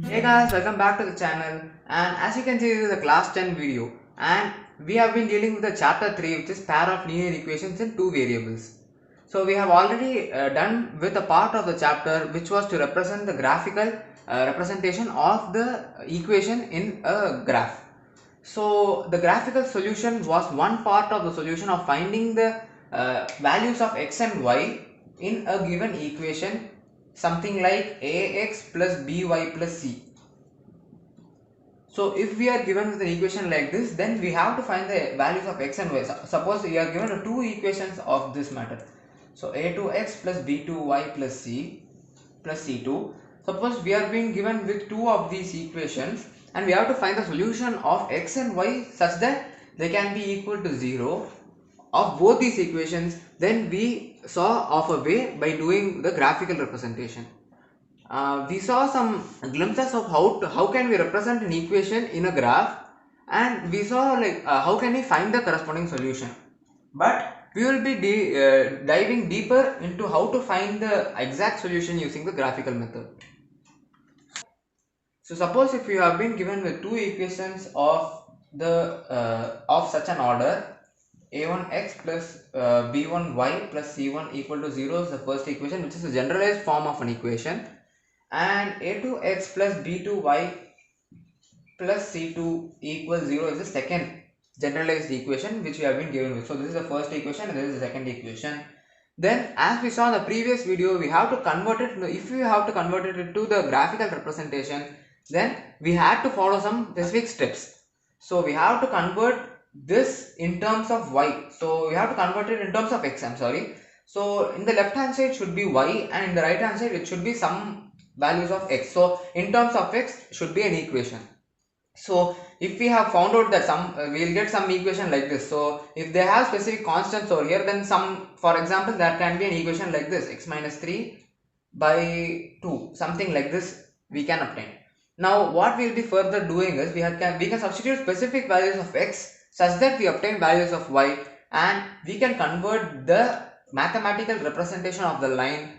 Hey guys, welcome back to the channel, and as you can see, this is a class 10 video, and we have been dealing with the chapter 3, which is pair of linear equations in two variables. So we have already done with a part of the chapter which was to represent the graphical representation of the equation in a graph. So the graphical solution was one part of the solution of finding the values of x and y in a given equation, something like ax plus by plus c. So if we are given with an equation like this, then we have to find the values of x and y. Suppose we are given two equations of this matter. So a2x plus b2y plus c plus c2. Suppose we are being given with two of these equations and we have to find the solution of x and y such that they can be equal to 0 of both these equations. Then we saw of a way by doing the graphical representation. We saw some glimpses of how can we represent an equation in a graph, and we saw like how can we find the corresponding solution. But we will be diving deeper into how to find the exact solution using the graphical method. So suppose if you have been given with two equations of the of such an order, a1x plus b1y plus c1 equal to 0 is the first equation, which is a generalized form of an equation, and a2x plus b2y plus c2 equals 0 is the second generalized equation which we have been given with. So this is the first equation and this is the second equation. Then as we saw in the previous video, we have to convert it, if we have to convert it into the graphical representation, then we had to follow some specific steps. So we have to convert this in terms of y. So we have to convert it in terms of x, I'm sorry. So in the left hand side should be y and in the right hand side it should be some values of x. So in terms of x should be an equation. So if we have found out that we will get some equation like this. So if they have specific constants over here, then for example, there can be an equation like this, x minus 3 by 2, something like this we can obtain. Now what we will be further doing is we can substitute specific values of x such that we obtain values of y, and we can convert the mathematical representation of the line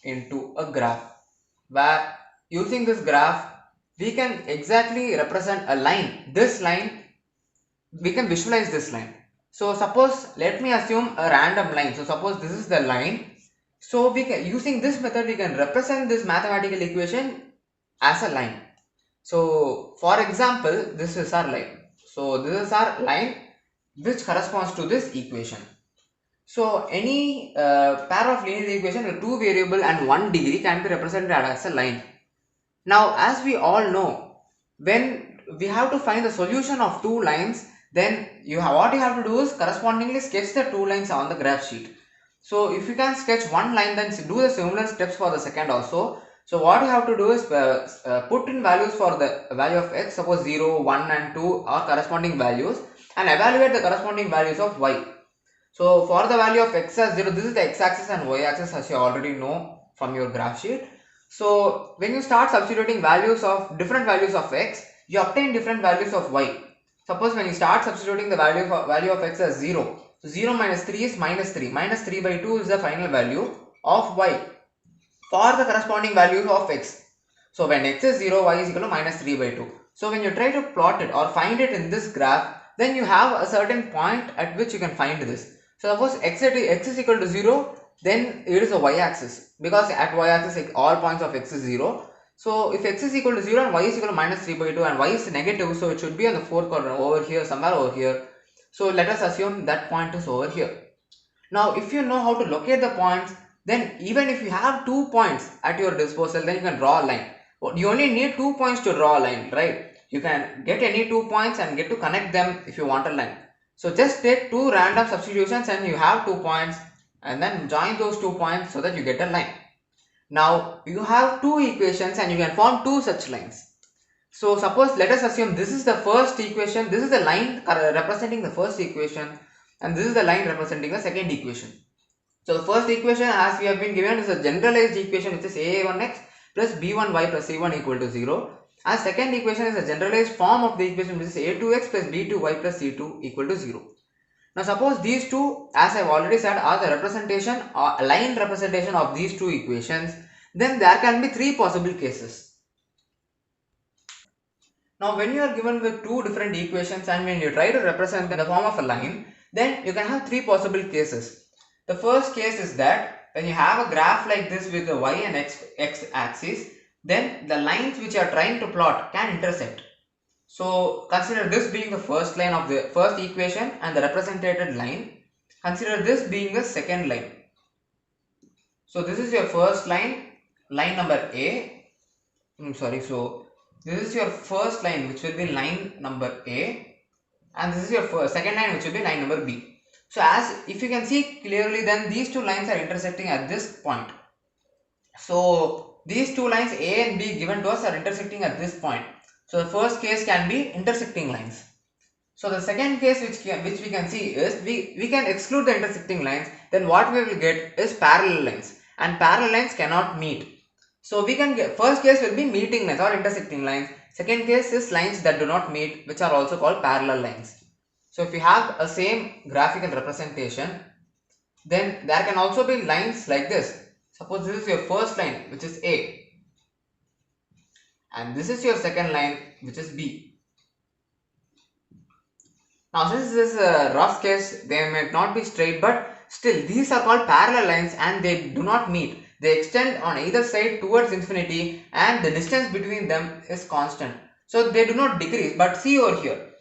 into a graph, where using this graph we can exactly represent a line. This line, we can visualize this line. So suppose, let me assume a random line. So suppose this is the line. So we can, using this method, we can represent this mathematical equation as a line. So for example, this is our line. So this is our line which corresponds to this equation. So any pair of linear equation with two variable and 1 degree can be represented as a line. Now, as we all know, when we have to find the solution of two lines, then what you have to do is correspondingly sketch the two lines on the graph sheet. So if you can sketch one line, then do the similar steps for the second also. So what you have to do is put in values for the value of x, suppose 0, 1 and 2 are corresponding values, and evaluate the corresponding values of y. So for the value of x as 0, this is the x-axis and y-axis, as you already know from your graph sheet. So when you start substituting different values of x, you obtain different values of y. Suppose when you start substituting the value of x as 0, so 0 minus 3 is minus 3. Minus 3 by 2 is the final value of y for the corresponding values of x. So when x is 0, y is equal to minus 3 by 2. So when you try to plot it or find it in this graph, then you have a certain point at which you can find this. So suppose x is equal to 0, then it is a y-axis, because at y-axis all points of x is 0. So if x is equal to 0 and y is equal to minus 3 by 2 and y is negative, so it should be on the fourth corner over here, somewhere over here. So let us assume that point is over here. Now if you know how to locate the points, then even if you have 2 points at your disposal, then you can draw a line. You only need 2 points to draw a line, right? You can get any 2 points and get to connect them if you want a line. So just take two random substitutions and you have 2 points, and then join those 2 points so that you get a line. Now you have two equations and you can form two such lines. So suppose, let us assume this is the first equation, this is the line representing the first equation, and this is the line representing the second equation. So the first equation, as we have been given, is a generalized equation, which is a1x plus b1y plus c1 equal to 0. As second equation is a generalized form of the equation, which is a2x plus b2y plus c2 equal to 0. Now suppose these two, as I have already said, are the representation or line representation of these two equations, then there can be three possible cases. Now when you are given with two different equations and when you try to represent them in the form of a line, then you can have three possible cases. The first case is that when you have a graph like this with the y and x axis, then the lines which you are trying to plot can intersect. So consider this being the first line of the first equation and the represented line. Consider this being the second line. So this is your first line, line number A. So this is your first line which will be line number A, and this is your second line which will be line number B. So as if you can see clearly, then these two lines are intersecting at this point. So these two lines A and B given to us are intersecting at this point. So the first case can be intersecting lines. So the second case which we can see is we can exclude the intersecting lines. Then what we will get is parallel lines, and parallel lines cannot meet. So we can get, first case will be meeting lines or intersecting lines. Second case is lines that do not meet, which are also called parallel lines. So if you have a same graphical representation, then there can also be lines like this. Suppose this is your first line, which is A, and this is your second line, which is B. Now since this is a rough case, they might not be straight, but still these are called parallel lines and they do not meet. They extend on either side towards infinity and the distance between them is constant. So they do not decrease, but see over here.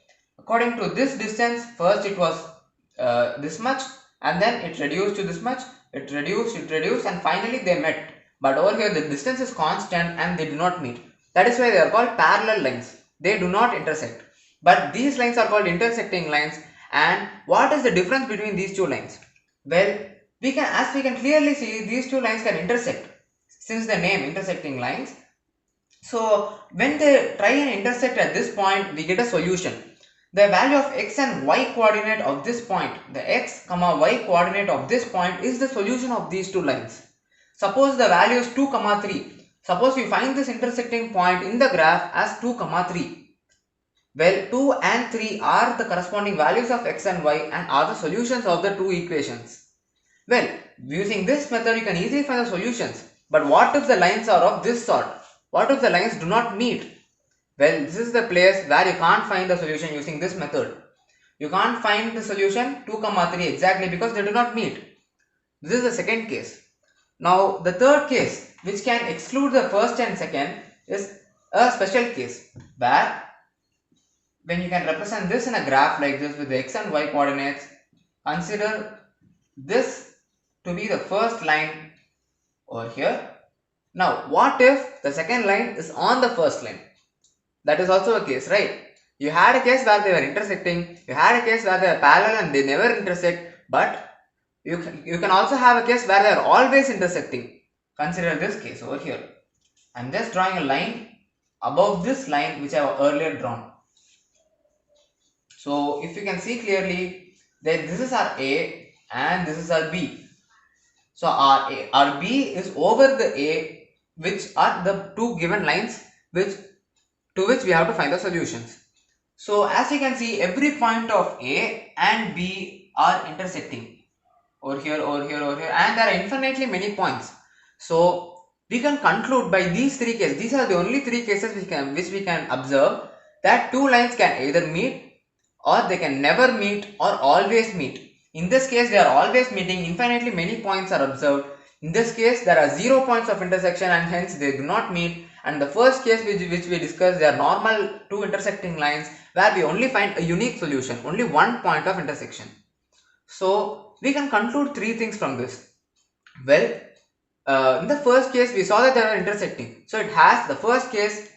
According to this distance, first it was this much, and then it reduced to this much, it reduced, and finally they met. But over here the distance is constant and they do not meet. That is why they are called parallel lines. They do not intersect. But these lines are called intersecting lines. And what is the difference between these two lines? Well, as we can clearly see, these two lines can intersect since the name intersecting lines. So when they try and intersect at this point, we get a solution. The value of x and y coordinate of this point, the x comma y coordinate of this point is the solution of these two lines. Suppose the value is 2 comma 3. Suppose we find this intersecting point in the graph as 2 comma 3. Well, 2 and 3 are the corresponding values of x and y and are the solutions of the two equations. Well, using this method you can easily find the solutions. But what if the lines are of this sort? What if the lines do not meet? Well, this is the place where you can't find the solution using this method. You can't find the solution 2 comma 3 exactly because they do not meet. This is the second case. Now the third case, which can exclude the first and second, is a special case where when you can represent this in a graph like this with the x and y coordinates, consider this to be the first line over here. Now what if the second line is on the first line? That is also a case, right? You had a case where they were intersecting, you had a case where they are parallel and they never intersect, but you can also have a case where they are always intersecting. Consider this case over here. I am just drawing a line above this line which I have earlier drawn. So if you can see clearly, then this is our A and this is our B. So our B is over the A, which are the two given lines to which we have to find the solutions. So as you can see, every point of A and B are intersecting over here, over here, over here, and there are infinitely many points. So we can conclude by these three cases. These are the only three cases which we can observe that two lines can either meet, or they can never meet, or always meet. In this case, they are always meeting. Infinitely many points are observed. In this case, there are 0 points of intersection and hence they do not meet. And the first case which we discussed, they are normal two intersecting lines where we only find a unique solution, only one point of intersection. So we can conclude three things from this. Well, in the first case we saw that they are intersecting. So the first case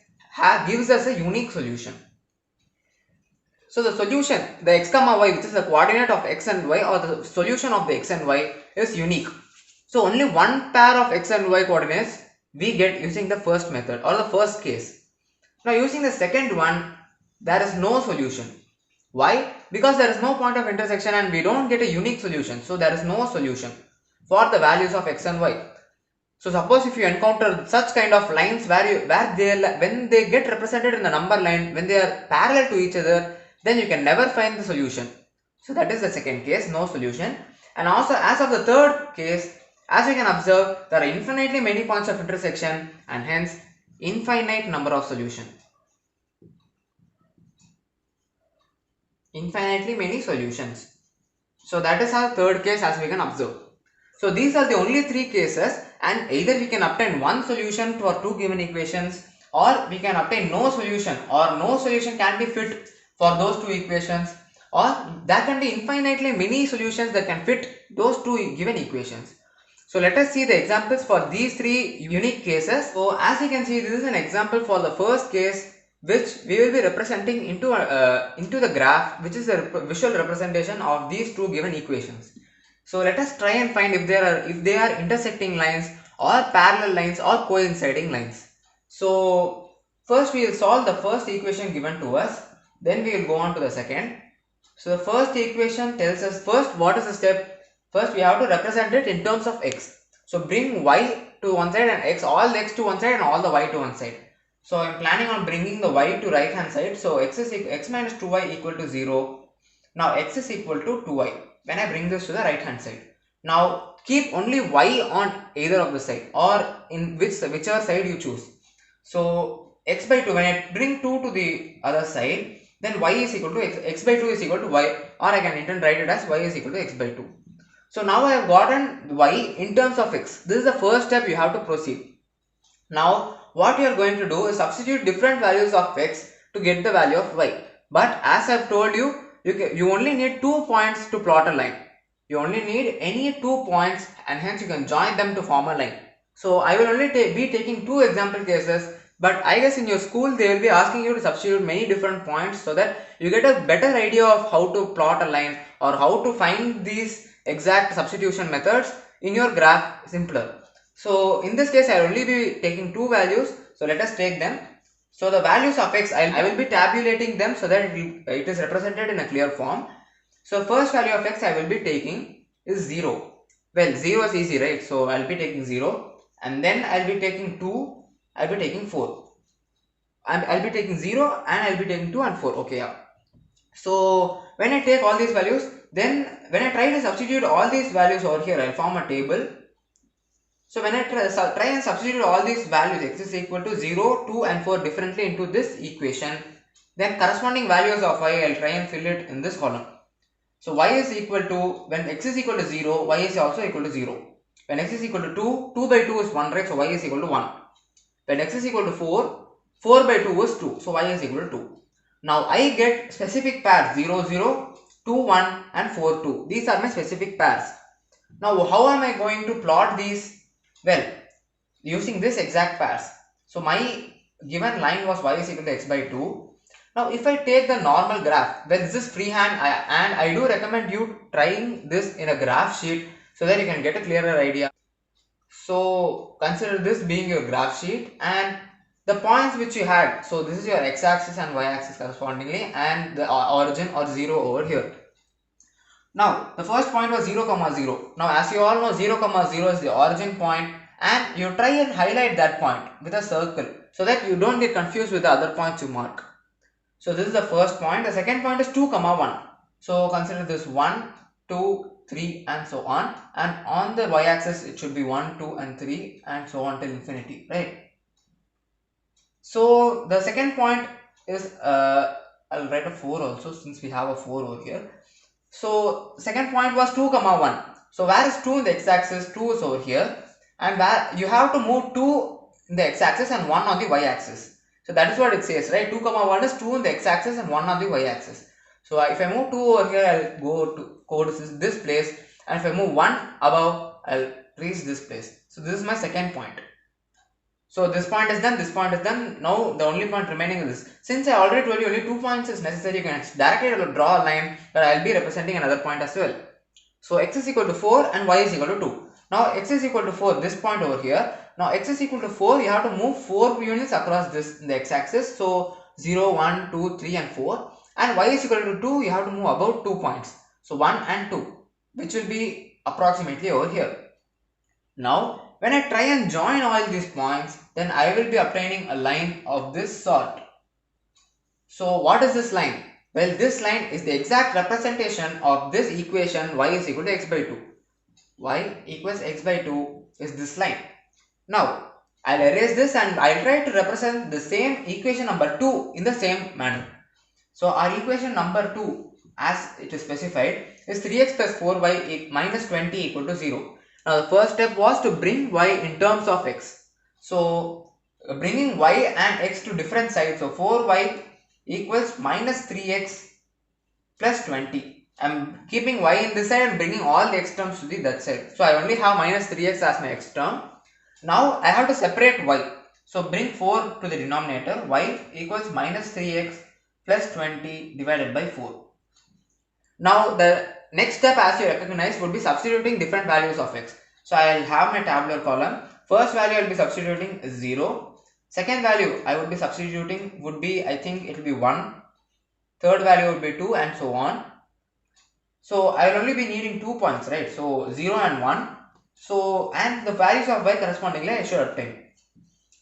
gives us a unique solution. So the solution, the x comma y, which is the coordinate of x and y, or the solution of the x and y, is unique. So only one pair of x and y coordinates we get using the first method or the first case. Now using the second one, there is no solution. Why? Because there is no point of intersection and we don't get a unique solution. So there is no solution for the values of x and y. So suppose if you encounter such kind of lines when they get represented in the number line, when they are parallel to each other, then you can never find the solution. So that is the second case, no solution. And also as of the third case, as you can observe, there are infinitely many points of intersection and hence infinite number of solutions. infinitely many solutions. So that is our third case as we can observe. So these are the only three cases, and either we can obtain one solution for two given equations, or we can obtain no solution, or no solution can be fit for those two equations, or there can be infinitely many solutions that can fit those two given equations. So let us see the examples for these three unique cases. So as you can see, this is an example for the first case, which we will be representing into the graph, which is a visual representation of these two given equations. So let us try and find if they are intersecting lines or parallel lines or coinciding lines. So first we will solve the first equation given to us, then we will go on to the second. So the first equation tells us first what is the step. First we have to represent it in terms of x. So bring y to one side and x, all the x to one side and all the y to one side. So I am planning on bringing the y to right hand side. So x minus 2y equal to 0. Now x is equal to 2y when I bring this to the right hand side. Now keep only y on either of the side, or in whichever side you choose. So x by 2, when I bring 2 to the other side, then y is equal to x by 2 is equal to y, or I can intend write it as y is equal to x by 2. So now I have gotten y in terms of x. This is the first step you have to proceed. Now what you are going to do is substitute different values of x to get the value of y. But as I have told you, you only need 2 points to plot a line. You only need any 2 points, and hence you can join them to form a line. So I will only be taking 2 example cases, but I guess in your school they will be asking you to substitute many different points so that you get a better idea of how to plot a line or how to find these exact substitution methods in your graph simpler. So in this case I will only be taking 2 values, so let us take them. So the values of x, I will be tabulating them so that it is represented in a clear form. So first value of x I will be taking is 0. Well, 0 is easy, right? So I will be taking 0, and then I will be taking 2, I will be taking 4. I will be taking 0 and I will be taking 2 and 4. Okay, yeah. So when I take all these values, then when I try to substitute all these values over here, I will form a table. So when I try and substitute all these values, x is equal to 0, 2 and 4 differently into this equation, then corresponding values of y, I will try and fill it in this column. So y is equal to, when x is equal to 0, y is also equal to 0. When x is equal to 2, 2 by 2 is 1, right? So y is equal to 1. When x is equal to 4, 4 by 2 is 2. So y is equal to 2. Now I get specific pairs 0, 0, 2, 1 and 4, 2. These are my specific pairs. Now how am I going to plot these? Well, using this exact pairs. So my given line was y is equal to x by 2. Now if I take the normal graph, well, this is freehand, and I do recommend you trying this in a graph sheet so that you can get a clearer idea. So consider this being your graph sheet, and the points which you had, so this is your x-axis and y-axis correspondingly, and the origin or 0 over here. Now the first point was 0, 0. Now as you all know, 0, 0 is the origin point, and you try and highlight that point with a circle so that you don't get confused with the other points you mark. So this is the first point. The second point is 2, 1. So consider this 1, 2, 3 and so on, and on the y-axis it should be 1, 2 and 3 and so on till infinity, right? So the second point is I'll write a 4 also, since we have a 4 over here. So second point was 2, 1. So where is 2 in the x-axis? 2 is over here, and where you have to move 2 in the x-axis and 1 on the y-axis. So that is what it says, right? 2, 1 is 2 in the x-axis and 1 on the y-axis. So if I move 2 over here, I'll go to code this place, and if I move 1 above, I'll reach this place. So this is my second point. So this point is done, this point is done. Now the only point remaining is this. Since I already told you only 2 points is necessary, you can directly draw a line, but I'll be representing another point as well. So x is equal to 4 and y is equal to 2. Now x is equal to 4, this point over here. Now x is equal to 4, you have to move 4 units across this in the x-axis. So 0, 1, 2, 3 and 4. And y is equal to 2, you have to move about 2 points. So 1 and 2, which will be approximately over here. Now when I try and join all these points, then I will be obtaining a line of this sort. So what is this line? Well, this line is the exact representation of this equation y is equal to x by 2. Y equals x by 2 is this line. Now I'll erase this and I'll try to represent the same equation number 2 in the same manner. So our equation number 2 as it is specified is 3x plus 4y minus 20 equal to 0. Now the first step was to bring y in terms of x. So bringing y and x to different sides. So 4y equals minus 3x plus 20. I'm keeping y in this side and bringing all the x terms to the that side. So I only have minus 3x as my x term. Now I have to separate y. So bring 4 to the denominator. Y equals minus 3x plus 20 divided by 4. Now the next step, as you recognize, would be substituting different values of x. So I will have my tabular column. First value I will be substituting 0. Second value I would be substituting would be, I think it will be 1. Third value would be 2 and so on. So I will only be needing 2 points, right? So 0 and 1. So and the values of y correspondingly I should obtain.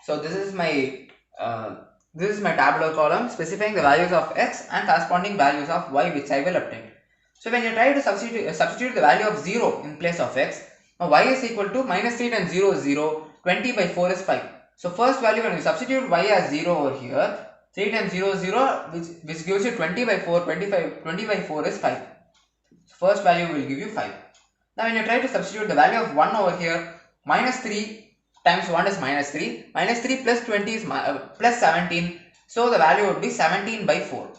So this is my tabular column specifying the values of x and corresponding values of y which I will obtain. So when you try to substitute the value of 0 in place of x, now y is equal to minus 3 times 0 is 0, 20 by 4 is 5. So first value, when you substitute y as 0 over here, 3 times 0 is 0, which gives you 20 by 4, 20 by 4 is 5. So first value will give you 5. Now when you try to substitute the value of 1 over here, minus 3 times 1 is minus 3, minus 3 plus 20 is plus 17, so the value would be 17 by 4.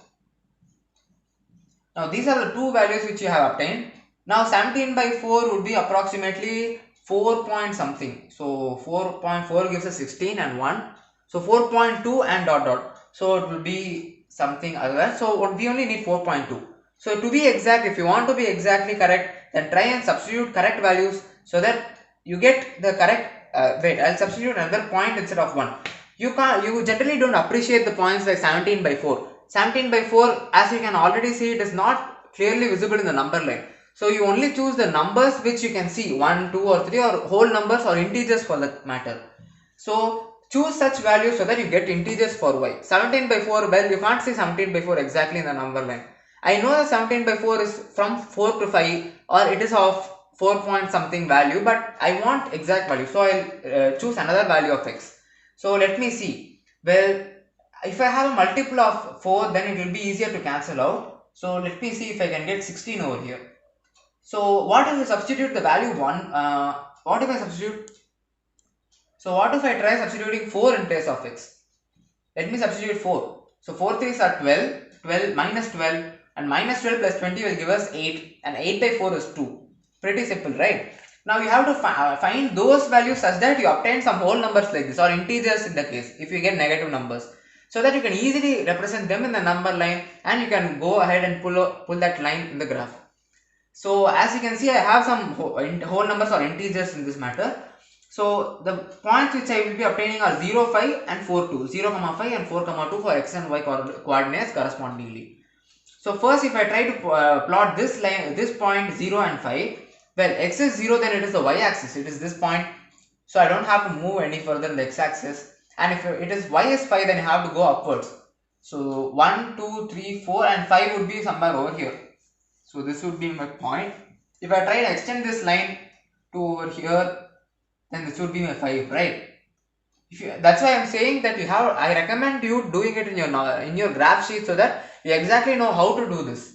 Now these are the two values which you have obtained. Now 17 by 4 would be approximately 4 point something. So 4.4 gives us 16 and 1. So 4.2 and dot dot. So it will be something other. So we only need 4.2. So to be exact, if you want to be exactly correct, then try and substitute correct values so that you get the correct. Wait, I'll substitute another point instead of 1. You generally don't appreciate the points like 17 by 4. 17 by 4, as you can already see, it is not clearly visible in the number line. So you only choose the numbers which you can see, 1, 2 or 3, or whole numbers or integers for that matter. So choose such values so that you get integers for y. 17 by 4, well, you can't see 17 by 4 exactly in the number line. I know that 17 by 4 is from 4 to 5 or it is of 4 point something value, but I want exact value. So I'll choose another value of x. So let me see. Well, if I have a multiple of 4, then it will be easier to cancel out. So let me see if I can get 16 over here. So what if I substitute the value 1? What if I substitute? So what if I try substituting 4 in place of x? Let me substitute 4. So 4 3s are 12, 12 minus 12 and minus 12 plus 20 will give us 8 and 8 by 4 is 2. Pretty simple, right? Now you have to find those values such that you obtain some whole numbers like this or integers in the case if you get negative numbers, so that you can easily represent them in the number line and you can go ahead and pull that line in the graph. So as you can see, I have some whole numbers or integers in this matter. So the points which I will be obtaining are 0, 5 and 4, 2. 0, 5 and 4, 2 for x and y coordinates correspondingly. So first, if I try to plot this line, this point 0 and 5, well, x is 0, then it is the y-axis. It is this point. So I don't have to move any further in the x-axis. And if it is y is 5, then you have to go upwards. So 1, 2, 3, 4 and 5 would be somewhere over here. So this would be my point. If I try to extend this line to over here, then this would be my 5, right? That's why I'm saying that I recommend you doing it in your graph sheet so that you exactly know how to do this.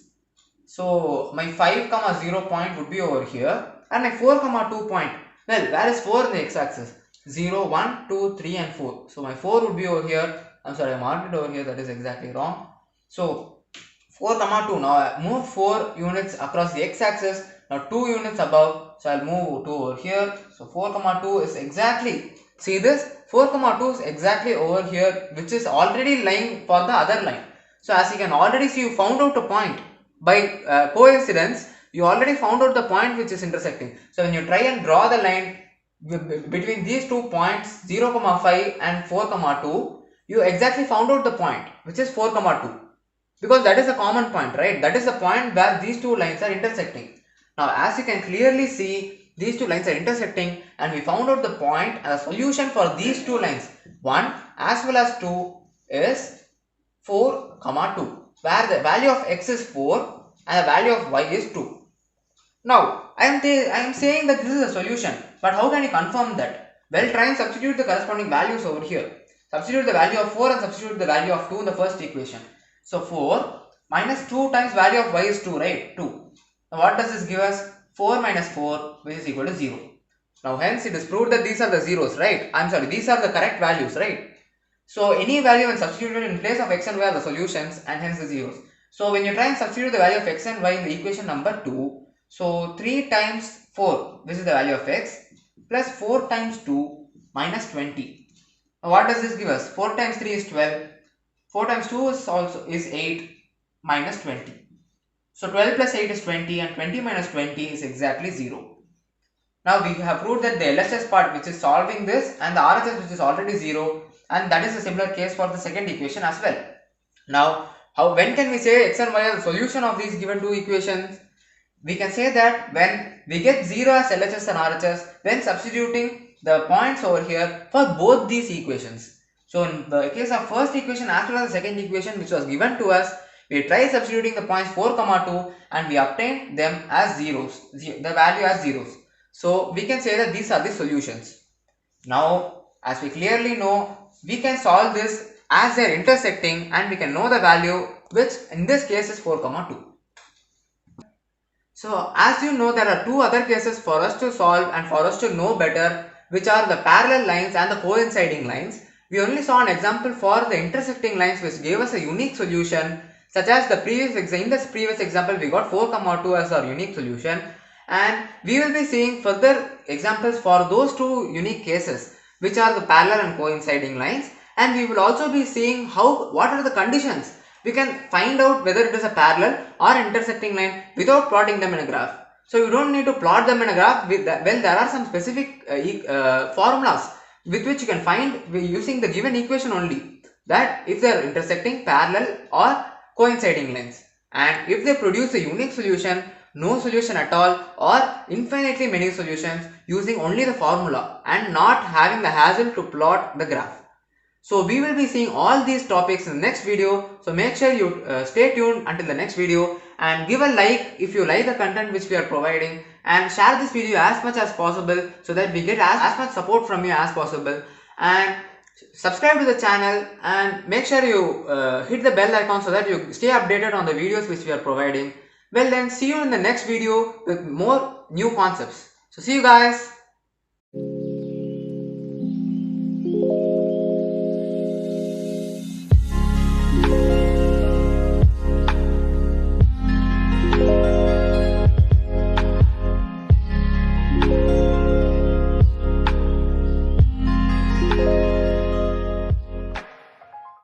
So my 5, 0 point would be over here and my 4, 2 point. Well, where is 4 in the x-axis? 0, 1, 2, 3 and 4. So my 4 would be over here. I'm sorry, I marked it over here. That is exactly wrong. So 4, 2. Now I move 4 units across the x-axis. Now 2 units above. So I'll move 2 over here. So 4, 2 is exactly, see this? 4, 2 is exactly over here, which is already lying for the other line. So as you can already see, you found out a point. By coincidence, you already found out the point which is intersecting. So when you try and draw the line between these 2 points 0, 5 and 4, 2, you exactly found out the point which is 4, 2. Because that is a common point, right? That is the point where these 2 lines are intersecting. Now as you can clearly see, these 2 lines are intersecting and we found out the point and the solution for these 2 lines, 1 as well as 2, is 4, 2. Where the value of x is 4 and the value of y is 2. Now, I am saying that this is a solution, but how can you confirm that? Well, try and substitute the corresponding values over here. Substitute the value of 4 and substitute the value of 2 in the first equation. So 4 minus 2 times value of y is 2, right? 2. Now what does this give us? 4 minus 4, which is equal to 0. Now hence it is proved that these are the zeros, right? I'm sorry, these are the correct values, right? So any value when substituted in place of x and y are the solutions and hence the zeros. So when you try and substitute the value of x and y in the equation number 2, so 3 times 4, which is the value of x, plus 4 times 2 minus 20. Now what does this give us? 4 times 3 is 12, 4 times 2 is 8 minus 20. So 12 plus 8 is 20 and 20 minus 20 is exactly 0. Now we have proved that the LHS part which is solving this and the RHS which is already 0, and that is a similar case for the second equation as well. Now when can we say x and y are the solution of these given two equations? We can say that when we get 0 as LHS and RHS, then substituting the points over here for both these equations. So in the case of first equation as well as the second equation which was given to us, we tried substituting the points 4, 2 and we obtained them as zeros, the value as zeros. So we can say that these are the solutions. Now as we clearly know, we can solve this as they are intersecting and we can know the value, which in this case is 4, 2. So as you know, there are two other cases for us to solve and for us to know better, which are the parallel lines and the coinciding lines. We only saw an example for the intersecting lines which gave us a unique solution, such as the previous example we got 4, 2 as our unique solution, and we will be seeing further examples for those two unique cases which are the parallel and coinciding lines, and we will also be seeing what are the conditions we can find out whether it is a parallel or intersecting line without plotting them in a graph. So you don't need to plot them in a graph. There are some specific formulas with which you can find using the given equation only, that if they are intersecting, parallel or coinciding lines, and if they produce a unique solution, no solution at all, or infinitely many solutions using only the formula and not having the hassle to plot the graph. So we will be seeing all these topics in the next video. So make sure you stay tuned until the next video and give a like if you like the content which we are providing, and share this video as much as possible so that we get as much support from you as possible, and subscribe to the channel and make sure you hit the bell icon so that you stay updated on the videos which we are providing. Well then, see you in the next video with more new concepts. So see you guys.